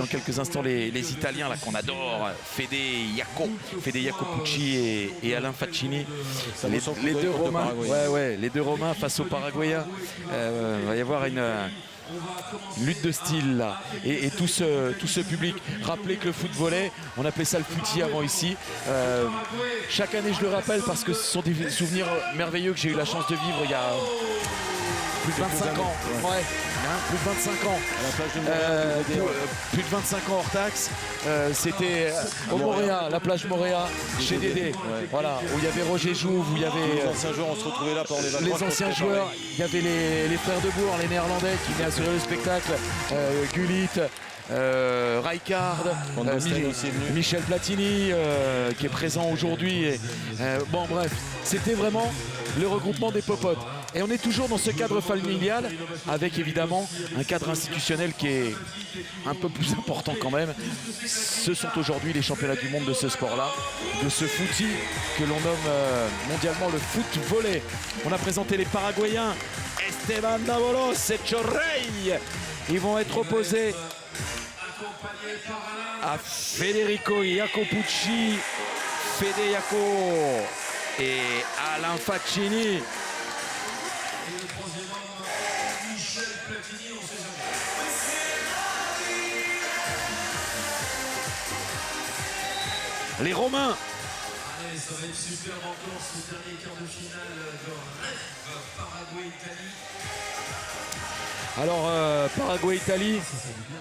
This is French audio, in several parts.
dans quelques instants les Italiens là qu'on adore, Fede Jacopucci et Alain Faccini, les deux Romains, les deux Romains face aux Paraguayens. Va y avoir une lutte de style là, et tout ce public. Rappelez que le foot volley, on appelait ça le footy avant ici. Chaque année je le rappelle parce que ce sont des souvenirs merveilleux que j'ai eu la chance de vivre il y a plus de 25 ans. Ouais. Plus de 25 ans. Plus de 25 ans hors taxe. C'était au Moréa, la plage Moréa, chez Dédé. Voilà, où il y avait Roger Jouve, où il y avait les anciens joueurs, on se retrouvait là pendant les vacances. Les anciens joueurs, il y avait les frères de Bourg, les Néerlandais qui venaient assurer le spectacle. Gullit, Rijkaard, Michel Platini qui est présent aujourd'hui. Bon bref, c'était vraiment le regroupement des popotes. Et on est toujours dans ce cadre familial avec évidemment un cadre institutionnel qui est un peu plus important quand même. Ce sont aujourd'hui les championnats du monde de ce sport-là, de ce footy que l'on nomme mondialement le foot volley. On a présenté les Paraguayens, Esteban Davolos et Chorrey. Ils vont être opposés à Federico Jacopucci, Fede Jaco et Alain Faccini. Les Romains. Allez, ça va être superbe encore ce dernier quart de finale de rêve Paraguay-Italie. Alors Paraguay-Italie,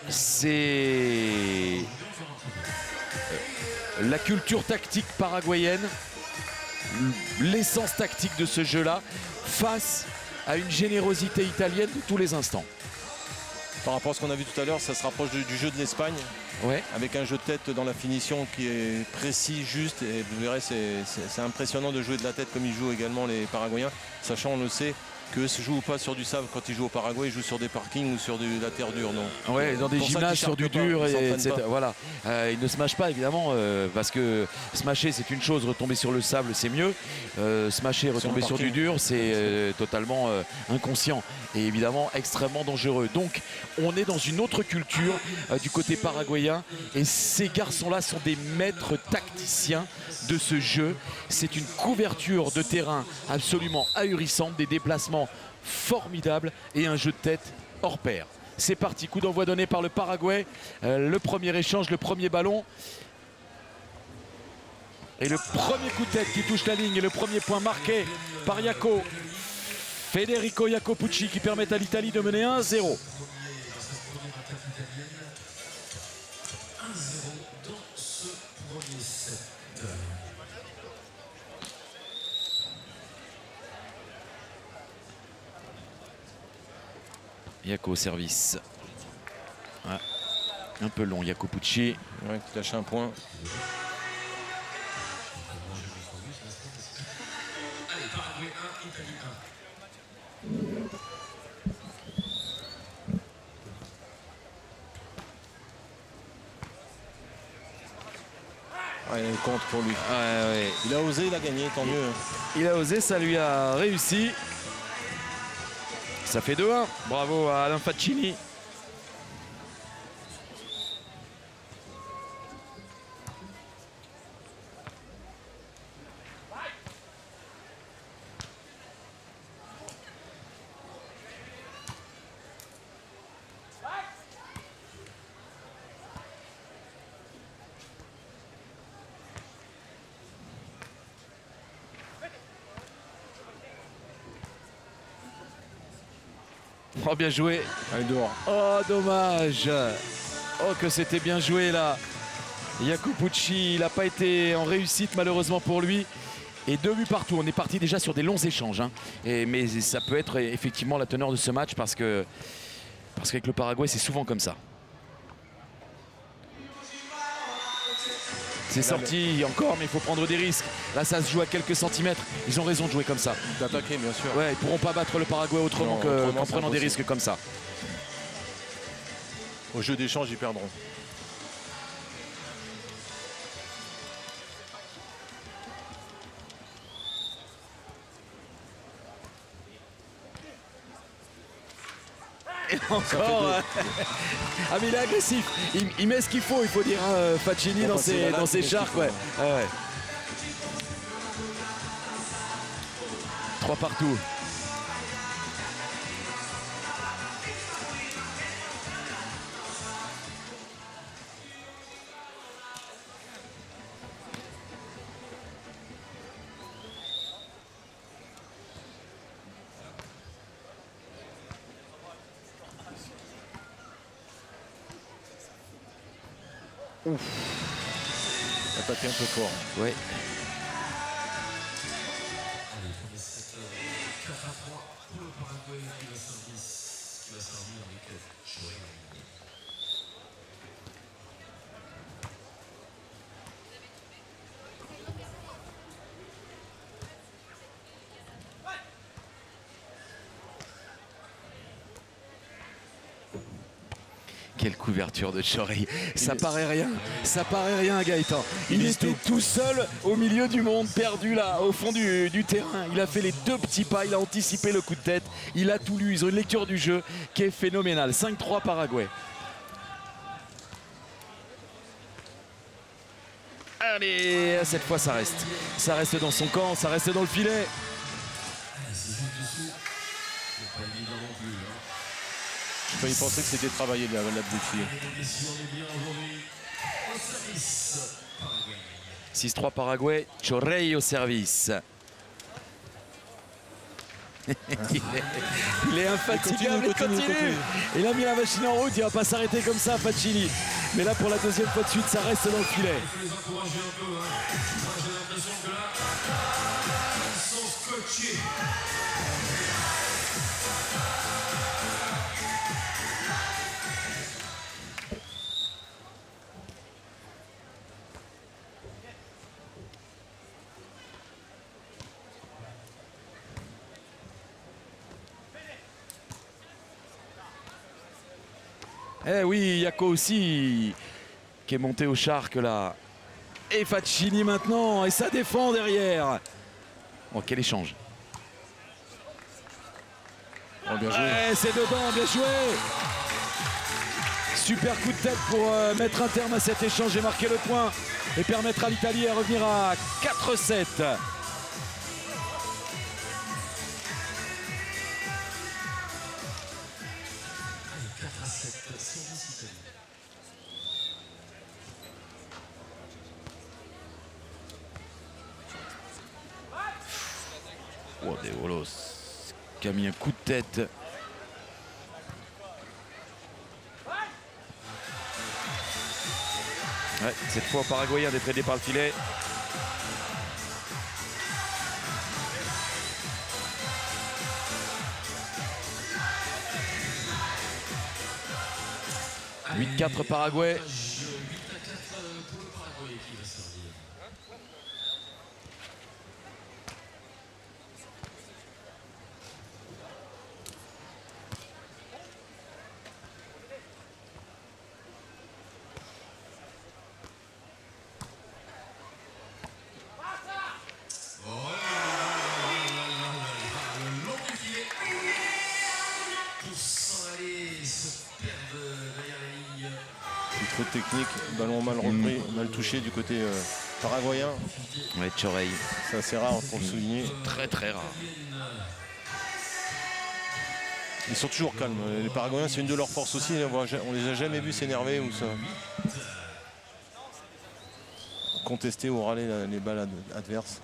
c'est la culture tactique paraguayenne, l'essence tactique de ce jeu-là, face à une générosité italienne de tous les instants. Par rapport à ce qu'on a vu tout à l'heure, ça se rapproche du jeu de l'Espagne, avec un jeu de tête dans la finition qui est précis, juste, et vous verrez, c'est impressionnant de jouer de la tête comme ils jouent également les Paraguayens, sachant, on le sait, qu'eux ne jouent pas sur du sable quand ils jouent au Paraguay, ils jouent sur des parkings ou sur de la terre dure. Ouais, dans des gymnases sur du dur, etc. Voilà. Ils ne smashent pas évidemment, parce que smasher c'est une chose, retomber sur le sable c'est mieux. Smasher, retomber sur du dur, c'est totalement inconscient et évidemment extrêmement dangereux. Donc on est dans une autre culture du côté paraguayen et ces garçons-là sont des maîtres tacticiens de ce jeu. C'est une couverture de terrain absolument ahurissante, des déplacements formidables et un jeu de tête hors pair. C'est parti, coup d'envoi donné par le Paraguay. Le premier échange, le premier ballon. Et le premier coup de tête qui touche la ligne et le premier point marqué par Jaco. Federico Jacopucci qui permet à l'Italie de mener 1-0. Jaco au service. Ouais. Un peu long, Jacopucci. Ouais, qui lâche un point. Allez, Paraguay 1, Italie 1. Il y a le compte pour lui. Ouais. Il a osé, il a gagné, tant mieux. Il a osé, ça lui a réussi. Ça fait 2-1. Bravo à Alain Faccini. Oh, bien joué. Allez, dehors. Oh, dommage. Oh, que c'était bien joué là. Jacopucci, il n'a pas été en réussite malheureusement pour lui. Et 2 buts partout. On est parti déjà sur des longs échanges. Hein. Mais ça peut être effectivement la teneur de ce match parce qu'avec le Paraguay, c'est souvent comme ça. C'est sorti encore, mais il faut prendre des risques. Là, ça se joue à quelques centimètres. Ils ont raison de jouer comme ça. D'attaquer, bien sûr. Ouais, ils ne pourront pas battre le Paraguay autrement qu'en prenant des risques comme ça. Au jeu d'échange, ils perdront. encore. Ah mais il est agressif. Il met ce qu'il faut, il faut dire, Faccini dans ses charques. Ouais. Ah ouais. 3 partout. Attaqué un peu fort. Ouais. Allez, premier set 4-3 pour le Paraguay qui va servir avec Chouet. Quelle couverture de Chorey. Ça paraît rien Gaëtan. Il était tout seul au milieu du monde, perdu là, au fond du terrain. Il a fait les 2 petits pas, il a anticipé le coup de tête. Il a tout lu, ils ont une lecture du jeu qui est phénoménale. 5-3 Paraguay. Allez, cette fois ça reste. Ça reste dans son camp, ça reste dans le filet. C'est juste dessous. C'est pas évident non plus. Je peux y penser que c'était travaillé la défi. 6-3 Paraguay, Chorey au service. il est infatigable, il continue. Il a mis la machine en route, il va pas s'arrêter comme ça Faccini. Mais là pour la 2e fois de suite, ça reste dans le filet. Il faut les encourager un peu. Moi j'ai l'impression que là, ils sont scotchés. Eh oui, Yako aussi qui est monté au charque là. Et Faccini maintenant, et ça défend derrière. Oh, quel échange. Oh, bien joué. Ouais, c'est dedans, bien joué. Super coup de tête pour mettre un terme à cet échange et marquer le point et permettre à l'Italie à revenir à 4-7. Oh, Devolos qui a mis un coup de tête. Ouais, cette fois Paraguayen d'être aidé par le filet. « 8-4 Paraguay. » Faute technique, ballon mal repris, mal touché du côté paraguayen. Ouais, Chorey. C'est assez rare pour le souligner. Très très rare. Ils sont toujours calmes. Les Paraguayens, c'est une de leurs forces aussi. On les a jamais vus s'énerver ou ça. Contester ou râler les balles adverses.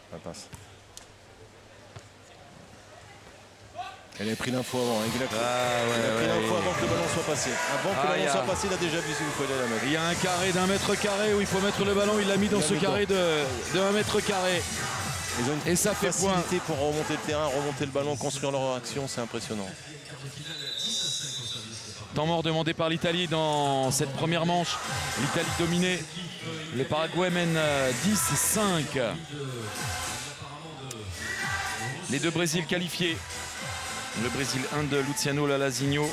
Ça passe. Elle a pris l'info avant. Il a pris l'info avant que le ballon soit passé. Avant que le ballon soit passé, il a déjà vu si vous pouvez la mettre. Il y a un carré d'1 mètre carré où il faut mettre le ballon. Il l'a mis dans ce carré de 1 mètre carré. Ils ont une et ça fait point. Pour remonter le terrain, remonter le ballon, construire leur action, c'est impressionnant. Temps mort demandé par l'Italie dans cette première manche. L'Italie dominée. Le Paraguay mène 10-5. Les deux Brésil qualifiés. Le Brésil 1 de Luciano Lalazinho.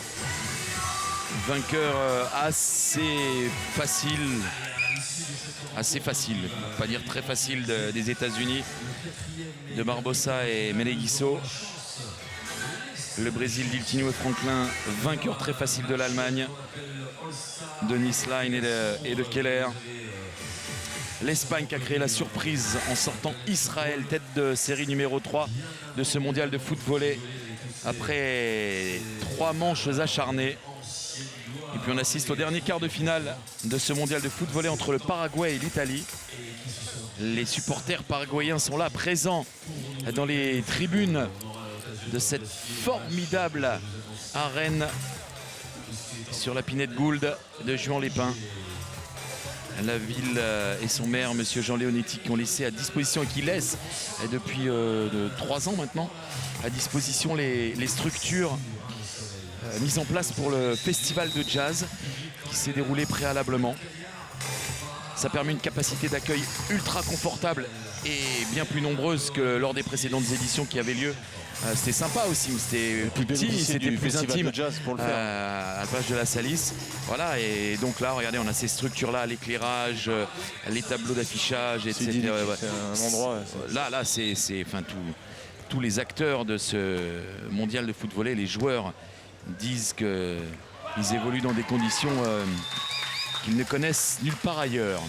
Vainqueur assez facile. Assez facile, pas dire très facile des États-Unis. De Barbosa et Meneguisso. Le Brésil d'Iltinho et Franklin, vainqueur très facile de l'Allemagne. De Nisline et de Keller. L'Espagne qui a créé la surprise en sortant Israël, tête de série numéro 3 de ce mondial de foot volley. Après 3 manches acharnées. Et puis on assiste au dernier quart de finale de ce mondial de foot volley entre le Paraguay et l'Italie. Les supporters paraguayens sont là, présents dans les tribunes de cette formidable arène sur la Pinette Gould de Juan-les-Pins. La ville et son maire, M. Jean Leonetti, qui ont laissé à disposition et qui laissent depuis 3 ans maintenant à disposition les structures mises en place pour le festival de jazz qui s'est déroulé préalablement. Ça permet une capacité d'accueil ultra confortable et bien plus nombreuse que lors des précédentes éditions qui avaient lieu. C'était sympa aussi, c'était plus petit, c'était plus intime de jazz pour le faire. à la plage de la Salisse. Voilà, et donc là, regardez, on a ces structures-là, l'éclairage, les tableaux d'affichage, etc. C'est un endroit. Là, c'est enfin tous les acteurs de ce mondial de foot volley, les joueurs disent qu'ils évoluent dans des conditions qu'ils ne connaissent nulle part ailleurs.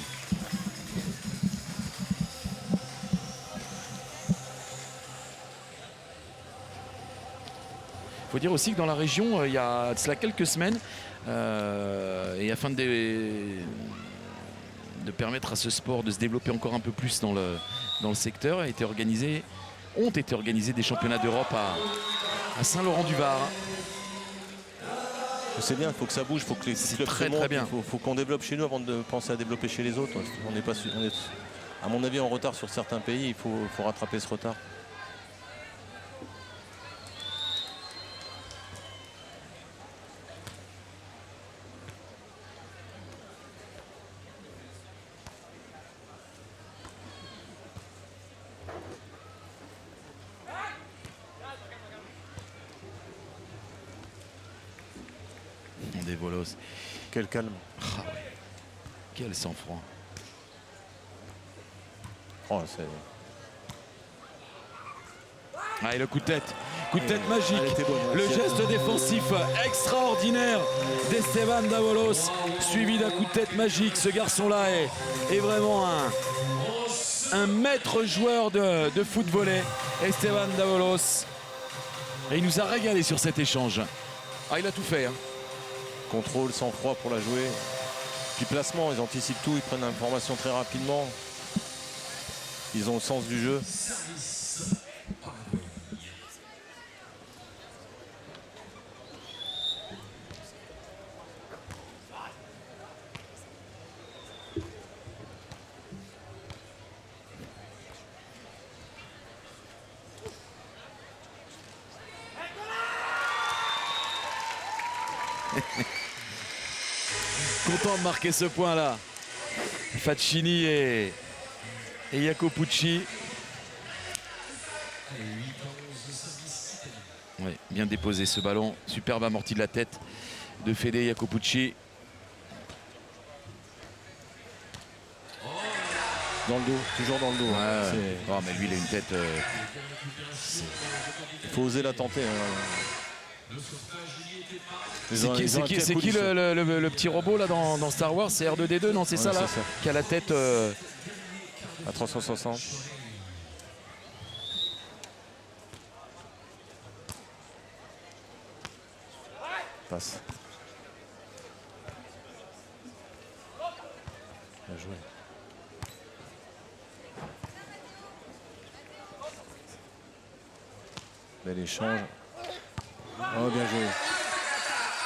Il faut dire aussi que dans la région, il y a de cela quelques semaines, et afin de permettre à ce sport de se développer encore un peu plus dans le secteur, ont été organisés des championnats d'Europe à Saint-Laurent-du-Var. C'est bien, il faut que ça bouge, il faut que les clubs très bien. Il faut qu'on développe chez nous avant de penser à développer chez les autres. On est, à mon avis, en retard sur certains pays. Il faut rattraper ce retard. Des volos. Quel calme. Ah ouais. Quel sang-froid. Oh, et le coup de tête magique. Le geste défensif extraordinaire d'Esteban Davalos, suivi d'un coup de tête magique. Ce garçon-là est vraiment un maître joueur de foot volley, Esteban Davalos. Et il nous a régalé sur cet échange. Il a tout fait. Contrôle, sang-froid pour la jouer. Puis placement, ils anticipent tout, ils prennent l'information très rapidement. Ils ont le sens du jeu. Content de marquer ce point-là. Faccini et Jacopucci. Oui, bien déposé ce ballon. Superbe amorti de la tête de Fede Jacopucci. Dans le dos, toujours dans le dos. Oh, mais lui, il a une tête... il faut oser la tenter. C'est qui le petit robot là dans Star Wars? C'est R2D2, non? C'est ça là ça. Qui a la tête à 360. Passe. Bien joué. Bel échange. Oh, bien joué.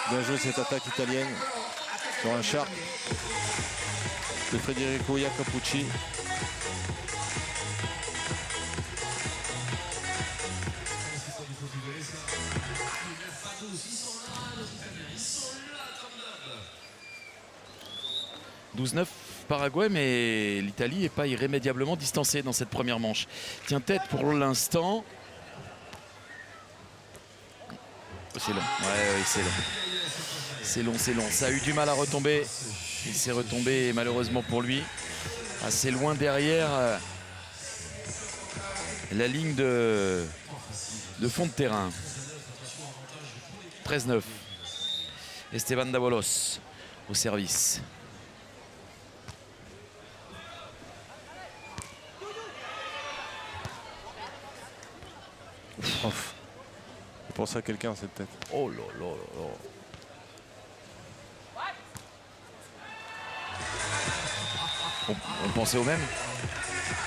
Bien joué cette attaque italienne sur un shark de Federico Jacopucci. 12-9 Paraguay, mais l'Italie n'est pas irrémédiablement distancée dans cette première manche. Tient tête pour l'instant. C'est long, ouais, c'est long. C'est long, c'est long. Ça a eu du mal à retomber. Il s'est retombé malheureusement pour lui. Assez loin derrière la ligne de fond de terrain. 13-9. Esteban Dabolos au service. Ouf. Je pense à quelqu'un cette tête. Oh là là là là. On pensait au même?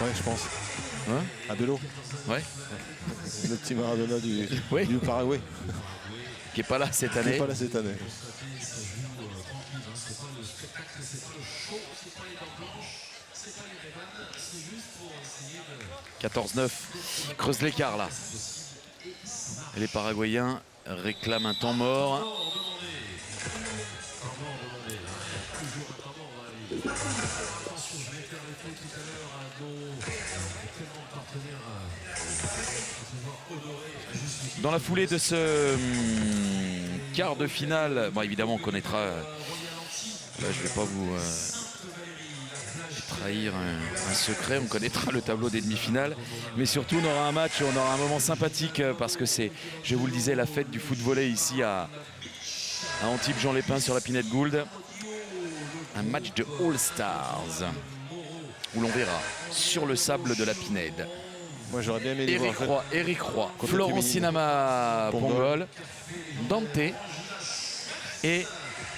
Ouais, je pense. Hein? À Bello. Ouais. Le petit Maradona du Paraguay. Qui n'est pas là cette année. 14-9. Creuse l'écart là. Et les Paraguayens réclament un temps mort. Dans la foulée de ce quart de finale, bon, évidemment on connaîtra, là, je ne vais pas vous trahir un secret, on connaîtra le tableau des demi-finales, mais surtout on aura un match, on aura un moment sympathique parce que c'est, je vous le disais, la fête du foot volley ici à Antibes-Jean-Lépin sur la Pinette Gould. Un match de All-Stars où l'on verra sur le sable de la Pinède. Moi j'aurais bien aimé Eric Roy, Florent Sinama Pongol, Dante et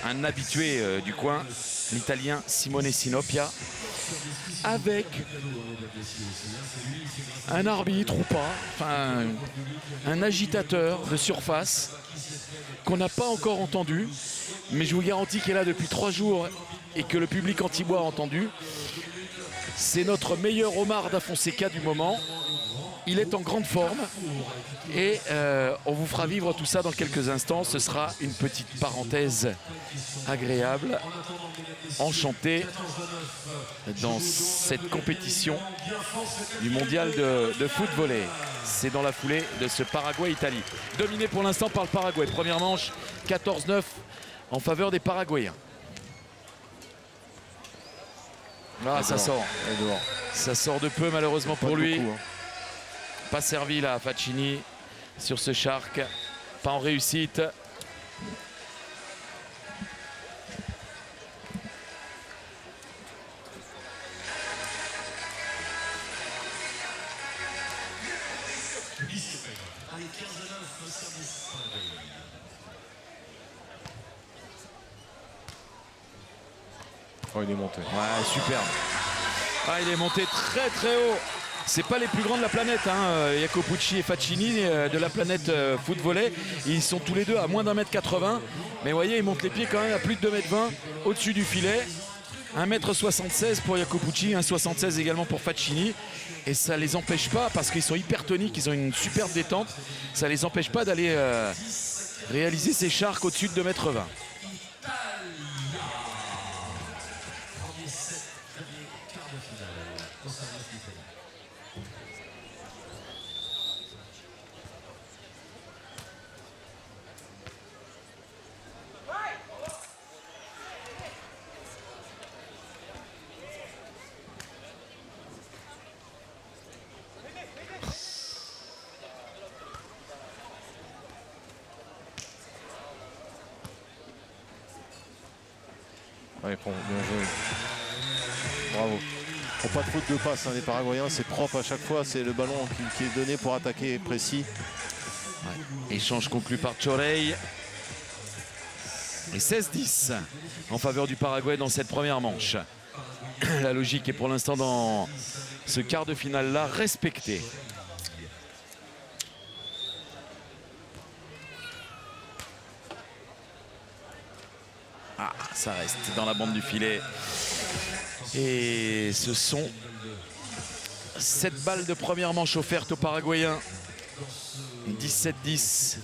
un habitué du coin, l'Italien Simone Sinopia, avec un arbitre ou pas, enfin un agitateur de surface qu'on n'a pas encore entendu, mais je vous garantis qu'il est là depuis 3 jours et que le public antibois a entendu. C'est notre meilleur Omar da Fonseca du moment. Il est en grande forme et on vous fera vivre tout ça dans quelques instants. Ce sera une petite parenthèse agréable, enchantée dans cette compétition du mondial de foot volley. C'est dans la foulée de ce Paraguay-Italie. Dominé pour l'instant par le Paraguay. Première manche, 14-9 en faveur des Paraguayens. Ah, ça sort. Ça sort de peu malheureusement pour lui. Pas servi là, Faccini sur ce Shark. Pas en réussite. Oh, il est monté. Ouais, super. Ah, il est monté très très haut. C'est pas les plus grands de la planète, hein. Jacopucci et Faccini de la planète foot volley. Ils sont tous les deux à moins d'1m80. Mais vous voyez, ils montent les pieds quand même à plus de 2m20 au-dessus du filet. 1m76 pour Jacopucci, 1m76 également pour Faccini. Et ça les empêche pas, parce qu'ils sont hyper toniques, ils ont une superbe détente. Ça les empêche pas d'aller réaliser ces sharks au-dessus de 2m20. Ouais, bien joué. Bravo. Pas de faute de passe, hein, les Paraguayens, c'est propre à chaque fois, c'est le ballon qui est donné pour attaquer précis. Ouais. Échange conclu par Chorey. Et 16-10 en faveur du Paraguay dans cette première manche. La logique est pour l'instant dans ce quart de finale là respectée. Ah, ça reste dans la bande du filet. Et ce sont 7 balles de première manche offertes aux Paraguayens. 17-10.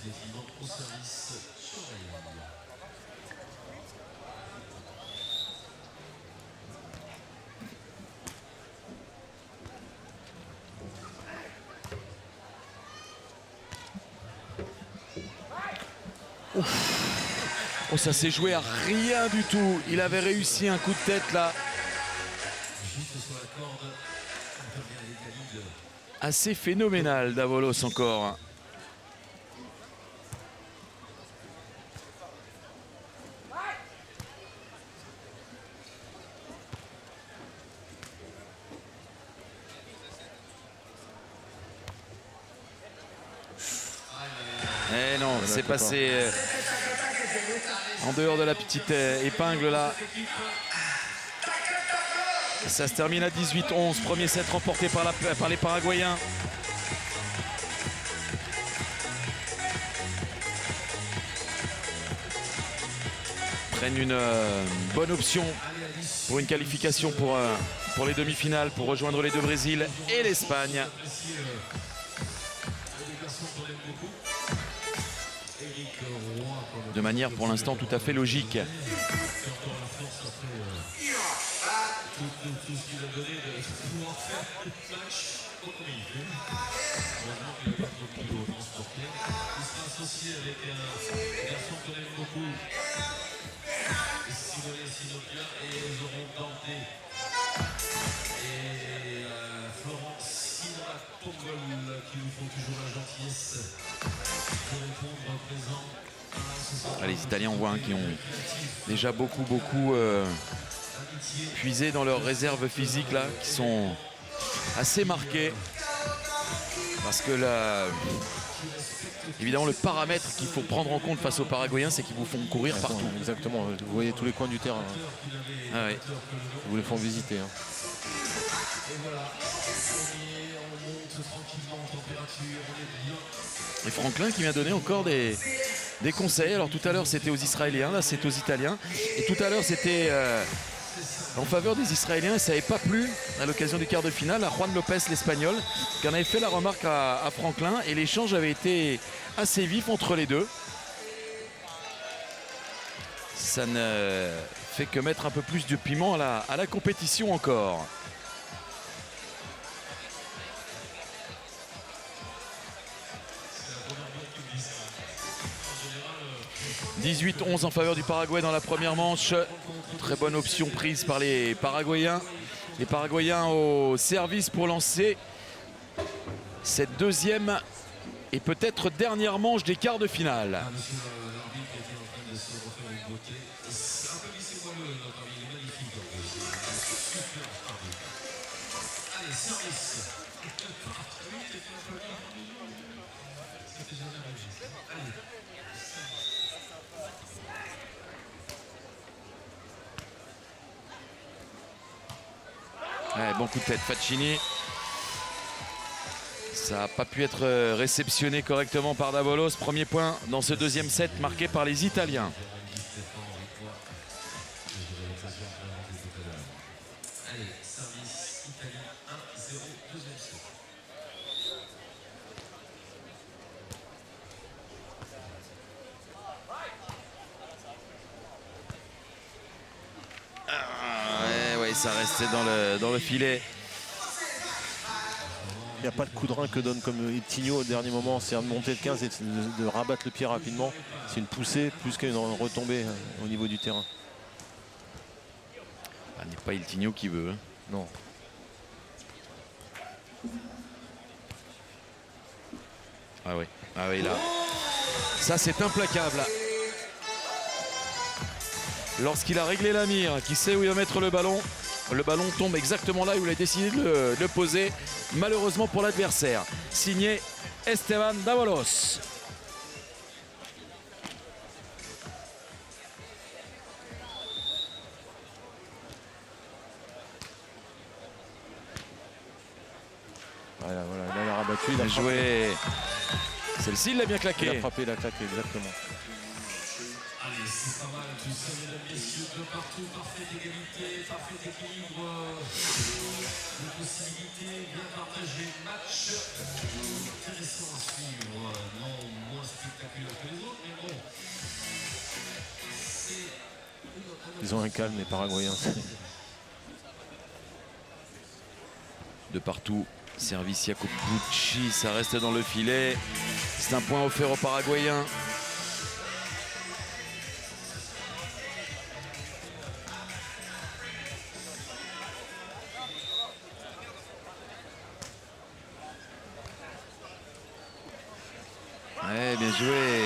Oh, ça s'est joué à rien du tout. Il avait réussi un coup de tête là. Assez phénoménal, Davalos encore. Eh non, c'est passé en dehors de la petite épingle là. Ça se termine à 18-11. Premier set remporté par les Paraguayens. Prennent une bonne option pour une qualification pour les demi-finales, pour rejoindre les deux Brésil et l'Espagne. De manière pour l'instant tout à fait logique. Les Italiens, on voit qui ont déjà beaucoup puisé dans leurs réserves physiques là, qui sont assez marquées. Parce que là, évidemment, le paramètre qu'il faut prendre en compte face aux Paraguayens, c'est qu'ils vous font courir partout. Exactement, vous voyez tous les coins du terrain. Ah ouais. Vous les font visiter. Et Franklin qui m'a donné encore des conseils. Alors tout à l'heure c'était aux Israéliens, là c'est aux Italiens. Et tout à l'heure c'était en faveur des Israéliens et ça n'avait pas plu à l'occasion du quart de finale à Juan Lopez l'Espagnol qui en avait fait la remarque à Franklin et l'échange avait été assez vif entre les deux. Ça ne fait que mettre un peu plus de piment à la compétition encore. 18-11 en faveur du Paraguay dans la première manche. Très bonne option prise par les Paraguayens. Les Paraguayens au service pour lancer cette deuxième et peut-être dernière manche des quarts de finale. Ouais, bon coup de tête, Faccini. Ça n'a pas pu être réceptionné correctement par Davalos. Premier point dans ce deuxième set marqué par les Italiens. Ça restait dans le filet. Il n'y a pas de coup de rein que donne comme Tigno au dernier moment. C'est de monter de 15 et de rabattre le pied rapidement. C'est une poussée plus qu'une retombée au niveau du terrain. Ah, n'est pas Il Tigno qui veut. Hein. Non. Ah oui, là. Ça c'est implacable. Lorsqu'il a réglé la mire, qui sait où il va mettre le ballon tombe exactement là où il a décidé de le poser, malheureusement pour l'adversaire. Signé Esteban Davalos. Voilà, il a rabattu, il a joué. Celle-ci, il l'a bien claqué. Il a frappé, il a claqué, exactement. Allez, c'est pas mal, tout ça, mesdames, messieurs, de partout, parfaite égalité, parfait équilibre, de possibilités, bien partagé, match intéressant à suivre, non moins spectaculaire que les autres, mais bon, c'est... Ils ont un calme, les Paraguayens. De partout, service Jacobucci, ça reste dans le filet. C'est un point offert aux Paraguayens. bien joué.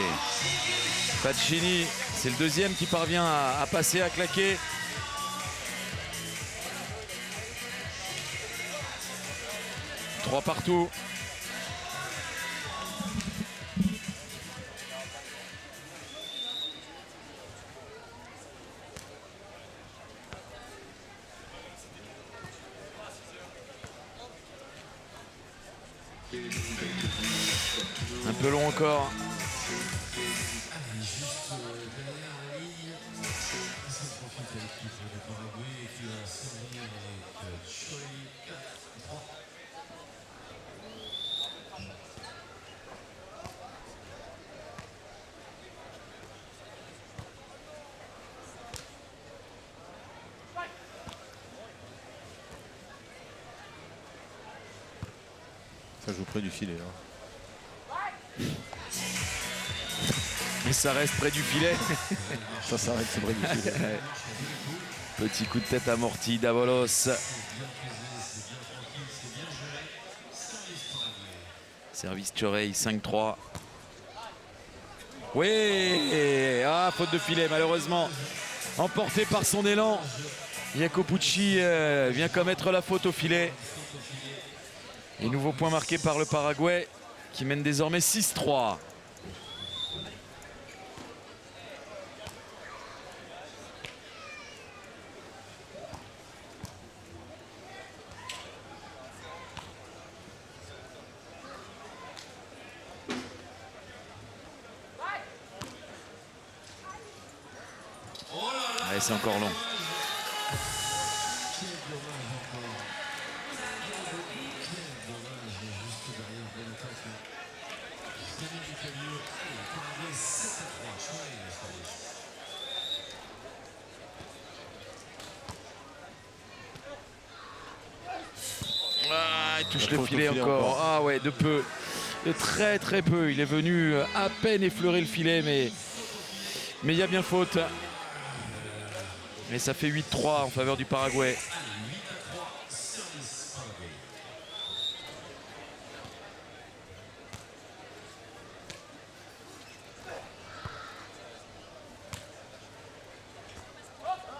Facchini, c'est le deuxième qui parvient à passer, à claquer. Trois partout. Un peu long encore. Ça joue près du filet là. Et ça reste près du filet. Ça s'arrête, c'est près du filet. Petit coup de tête amorti d'Avalos. Service Chorey, 5-3. Oui, ah, faute de filet malheureusement. Emporté par son élan. Jacopucci vient commettre la faute au filet. Et nouveau point marqué par le Paraguay qui mène désormais 6-3. Ouais, c'est encore long. Ah, il touche le filet encore. Ah ouais, de peu. De très très peu. Il est venu à peine effleurer le filet, mais il y a bien faute. Et ça fait 8-3 en faveur du Paraguay.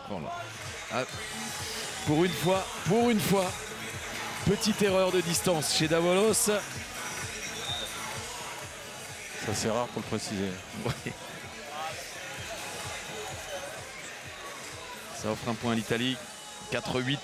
Voilà. Ah, pour une fois, petite erreur de distance chez Davalos. Ça c'est rare pour le préciser. Ouais. Ça offre un point à l'Italie. 4-8.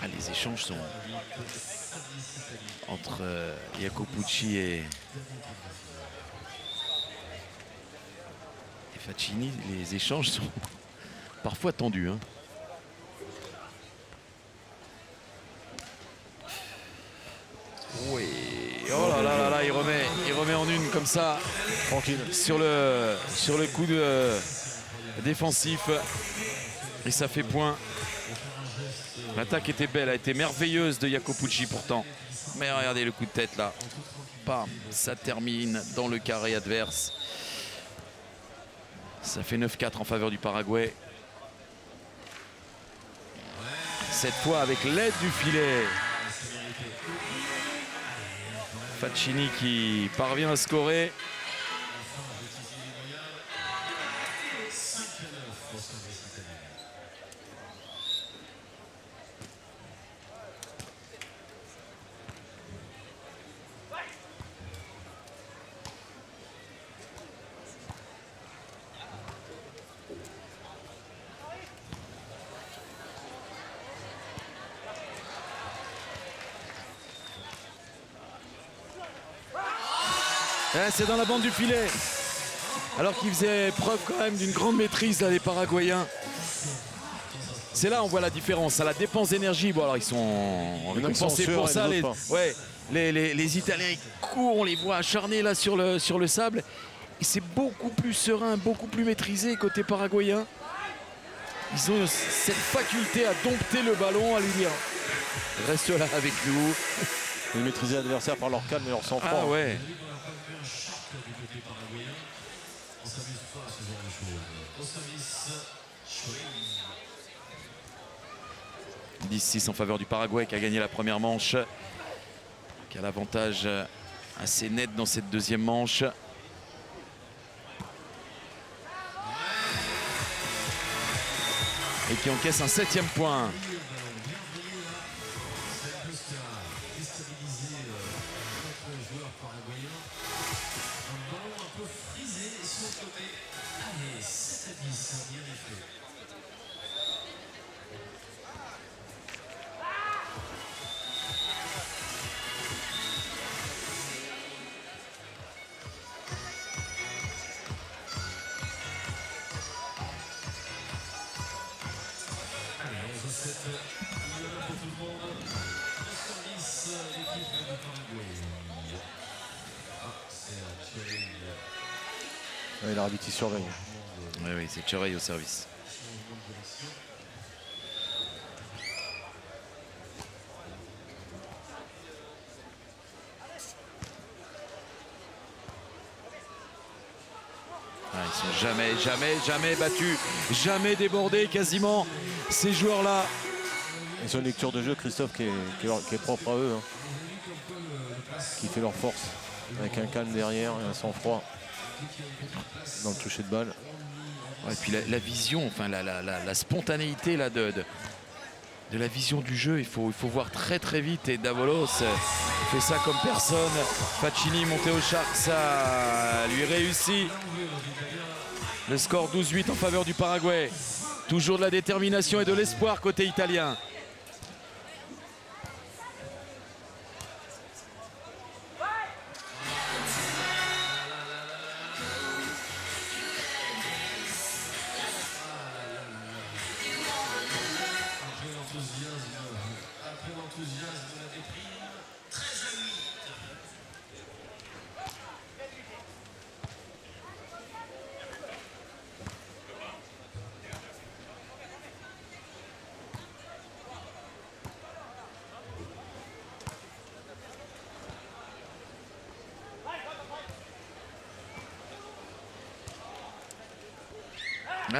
Ah, les échanges sont entre Jacopucci et Facchini. Les échanges sont parfois tendus. Hein. Oui. Oh là là là là, il remet en une comme ça. Tranquille. Sur le coup de défensif. Et ça fait point. L'attaque était belle, a été merveilleuse de Jacopucci pourtant. Mais regardez le coup de tête là. Bam, ça termine dans le carré adverse. Ça fait 9-4 en faveur du Paraguay. Cette fois avec l'aide du filet. Facchini qui parvient à scorer. C'est dans la bande du filet. Alors qu'ils faisaient preuve quand même d'une grande maîtrise là, les Paraguayens. C'est là on voit la différence, à la dépense d'énergie. Bon alors ils sont récompensés pour ça. Les Italiens ils courent, on les voit acharnés là sur le sable. Et c'est beaucoup plus serein, beaucoup plus maîtrisé côté paraguayen. ils ont cette faculté à dompter le ballon, à lui dire reste là avec nous. Ils maîtrisaient l'adversaire par leur calme et leur sang-froid. Ah ouais. 10-6 en faveur du Paraguay qui a gagné la première manche, qui a l'avantage assez net dans cette deuxième manche. Et qui encaisse un 7e point. Ouais, l'arbitre il surveille. Oui, oui, c'est Chorey au service. Ah, ils sont jamais battus, jamais débordés quasiment, ces joueurs-là. Ils ont une lecture de jeu, Christophe, qui est propre à eux, hein. Qui fait leur force, avec un calme derrière et un sang-froid dans le toucher de balle. Ouais, et puis la vision, enfin la spontanéité là, de la vision du jeu, il faut voir très vite. Et Davalos fait ça comme personne. Facchini monté au Shark, ça lui réussit. Le score 12-8 en faveur du Paraguay. Toujours de la détermination et de l'espoir côté italien.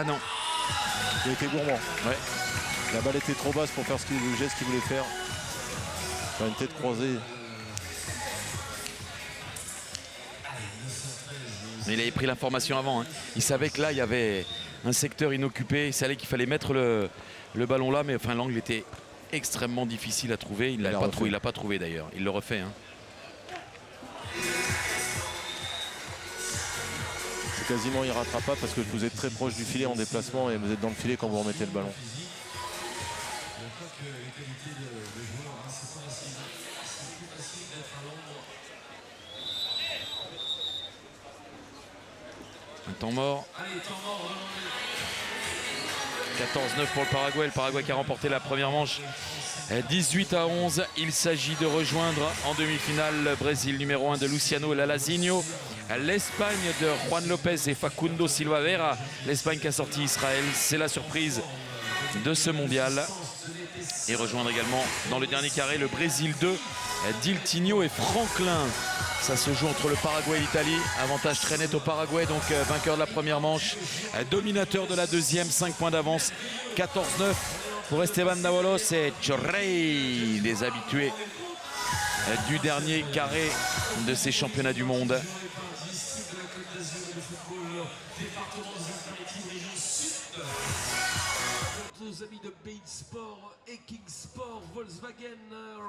Ah non. Il était gourmand. Ouais. La balle était trop basse pour faire le geste qu'il voulait faire. Faire une tête croisée. Mais il avait pris l'information avant. Hein. Il savait que là, il y avait un secteur inoccupé. Il savait qu'il fallait mettre le ballon là. Mais enfin, l'angle était extrêmement difficile à trouver. Il l'a pas trouvé d'ailleurs. Il le refait. Hein. Quasiment irrattrapable parce que vous êtes très proche du filet en déplacement et vous êtes dans le filet quand vous remettez le ballon. Un temps mort. 14-9 pour le Paraguay. Le Paraguay qui a remporté la première manche 18-11. Il s'agit de rejoindre en demi-finale le Brésil numéro 1 de Luciano Lalazinho. L'Espagne de Juan Lopez et Facundo Silva Vera. L'Espagne qui a sorti Israël. C'est la surprise de ce mondial. Et rejoindre également dans le dernier carré le Brésil 2, Diltinho et Franklin. Ça se joue entre le Paraguay et l'Italie. Avantage très net au Paraguay, donc vainqueur de la première manche, dominateur de la deuxième, 5 points d'avance, 14-9 pour Esteban Davalos et Chorey, des habitués du dernier carré de ces championnats du monde. Nos amis de Bein Sport et King Sport, Volkswagen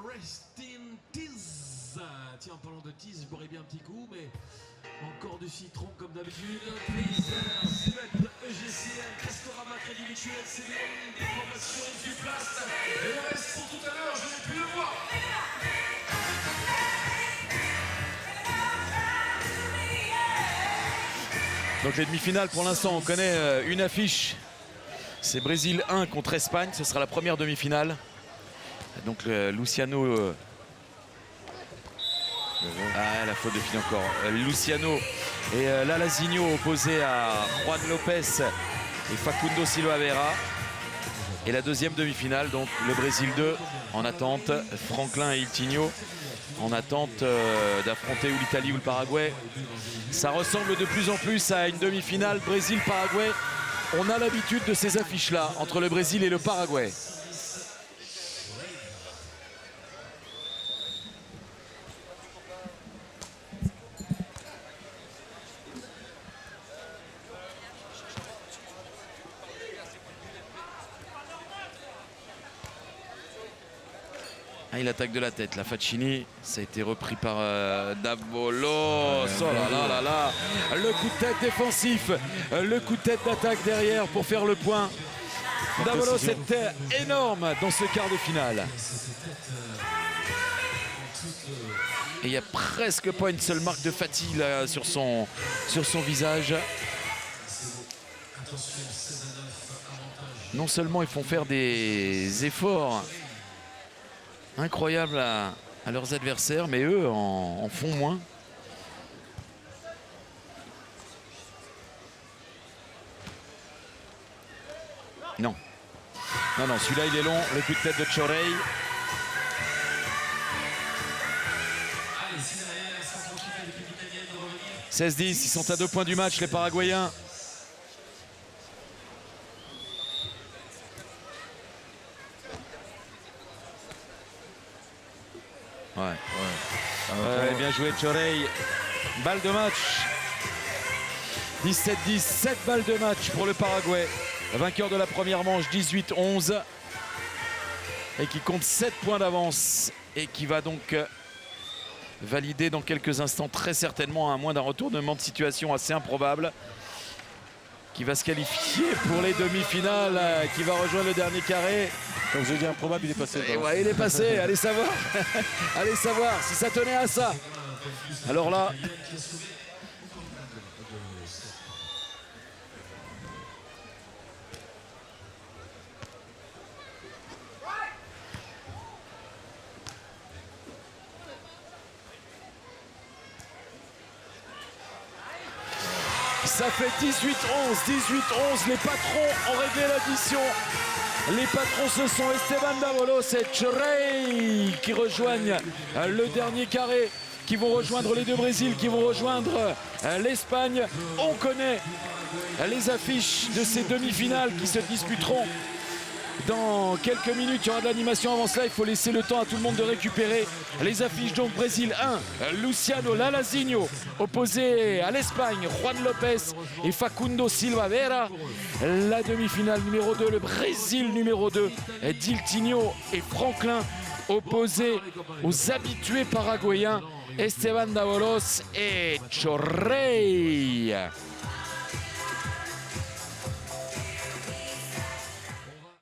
Restin Tease. Tiens, en parlant de tease, je boirais bien un petit coup, mais encore du citron comme d'habitude. Plaisir, Suède, EGCL, Castorama, Crédit Mutuel, CDI, des formations du Plast. Et le reste pour tout à l'heure, je n'ai plus le voir. Donc les demi-finales, pour l'instant, on connaît une affiche. C'est Brésil 1 contre Espagne. Ce sera la première demi-finale. Donc Luciano... la faute de fil encore. Luciano et Lalazinho opposés à Juan Lopez et Facundo Silva Vera. Et la deuxième demi-finale, donc le Brésil 2 en attente, Franklin et Iltinho en attente d'affronter ou l'Italie ou le Paraguay. Ça ressemble de plus en plus à une demi-finale Brésil-Paraguay. On a l'habitude de ces affiches-là entre le Brésil et le Paraguay. Il attaque de la tête, la Faccini, ça a été repris par Davolos. Oh là là là là, le coup de tête défensif, le coup de tête d'attaque derrière pour faire le point. Davolos était énorme dans ce quart de finale. Et il n'y a presque pas une seule marque de fatigue là, sur son visage. Non seulement ils font faire des efforts incroyables à leurs adversaires, mais eux en font moins. Non. Non, non, celui-là il est long, le coup de tête de Chorey. 16-10, ils sont à 2 points du match, les Paraguayens. Ouais, bien joué Chorey. Balle de match. 17-10, 7 balles de match pour le Paraguay. Vainqueur de la première manche, 18-11. Et qui compte 7 points d'avance. Et qui va donc valider dans quelques instants, très certainement, à moins d'un retournement de situation assez improbable. Qui va se qualifier pour les demi-finales, qui va rejoindre le dernier carré. Comme je dis improbable, il est passé. Ouais, il est passé, allez savoir. Allez savoir si ça tenait à ça. Alors là... Ça fait 18-11, 18-11, les patrons ont réglé l'addition. Les patrons, ce sont Esteban Davolos et Chorey qui rejoignent le dernier carré, qui vont rejoindre les deux Brésil, qui vont rejoindre l'Espagne. On connaît les affiches de ces demi-finales qui se disputeront dans quelques minutes. Il y aura de l'animation avant cela. Il faut laisser le temps à tout le monde de récupérer les affiches. Donc Brésil 1, Luciano Lalazinho opposé à l'Espagne, Juan Lopez et Facundo Silva Vera. La demi-finale numéro 2, le Brésil numéro 2, Diltinho et Franklin opposés aux habitués paraguayens Esteban Davolos et Chorey.